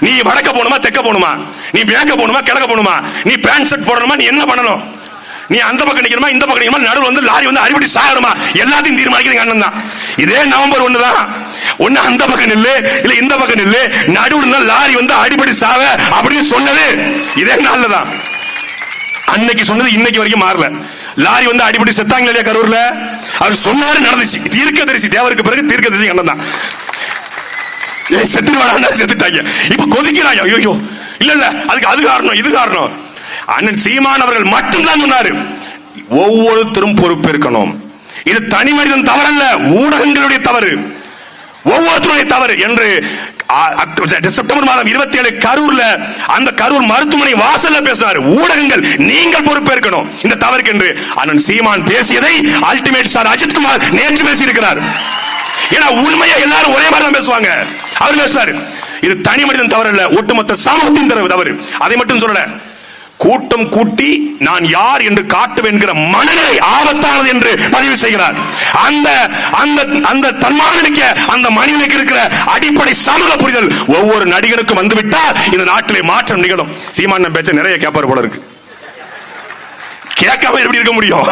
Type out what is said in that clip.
நீ வடக்க போகணுமா தெக்க போகணுமா, நீ மேற்க போகணுமா கிழக்க போகணுமா, நீ பேண்ட் ஷர்ட் போடணுமா, நீ என்ன பண்ணணும், நீ அந்த பக்கம் நிக்கணுமா இந்த பக்கம் நிக்கணுமா, நடுவில் வந்து லாரி வந்து அடிபடி சாகணுமா, எல்லாத்தையும் தீர்மானிக்கிறது அண்ணன் தான். இதே நவம்பர் 1 தான். ஒண்ணு அந்த பக்கம் நில்லு இல்ல இந்த பக்கம் நில்லு, நடுவில் லாரி வந்து அடிபடி சாக அப்படின்னு சொன்னது இதே நாள்ல தான். அன்னைக்கு சொன்னது இன்னைக்கு வரைக்கும் மாறல. லாரி வந்து அடிபடி செத்தாங்க இல்லையா கரூர்ல, அவர் சொன்னாரு நடந்துச்சு. தீர்க்கதரிசி தேவருக்கு பிறகு தீர்க்கதரிசி அண்ணன் தான். செத்துருவாங்க செத்துட்டாங்க, இப்ப கொதிக்கிறாங்க. ஐயோ இல்ல இல்ல அதுக்கு அது காரணம் இது காரணம். அண்ணன் சீமான் அவர்கள் மட்டும்தான் சொன்னாரு, ஒவ்வொருத்தரும் பொறுப்பேற்கணும். இது தனி மனிதன் தவறல்ல, ஊடகங்களுடைய தவறு, ஒவ்வொருத்தருடைய தவறு என்று செப்டம்பர் மாதம் 27 கரூர்ல அந்த கரூர் மருத்துவமனை வாசல்ல பேசினார். ஊடகங்கள் நீங்கள் பொறுப்பேற்கணும் இந்த தவறுக்கு என்று அண்ணன் சீமான் பேசியதை அல்டிமேட் ஸ்டார் அஜித்குமார் நேற்று பேசியிருக்கிறார். ஏன்னா உண்மையை எல்லாரும் ஒரே மாதிரி தான் பேசுவாங்க. அவர் பேசுறாரு, இது தனி மனிதன் தவறு இல்ல, ஒட்டுமொத்த சமூகத்தின் தவறு. அதை மட்டும் சொல்லல, கூட்டம் கூட்டி நான் யார் என்று காட்டுவேன் என்கிற மனநிலை ஆபத்தானது என்று பதிவு செய்கிறார். அந்த அந்த அந்த தன்மானமிக்க அந்த மனிதனுக்கு இருக்கிற அடிப்படை சமூக புரிதல் ஒவ்வொரு நடிகருக்கும் வந்துவிட்டால் இந்த நாட்டிலே மாற்றம் நிகழும். சீமான் பேச்ச நிறைய கேட்பார் போல இருக்கு, கேட்காம எப்படி இருக்க முடியும்?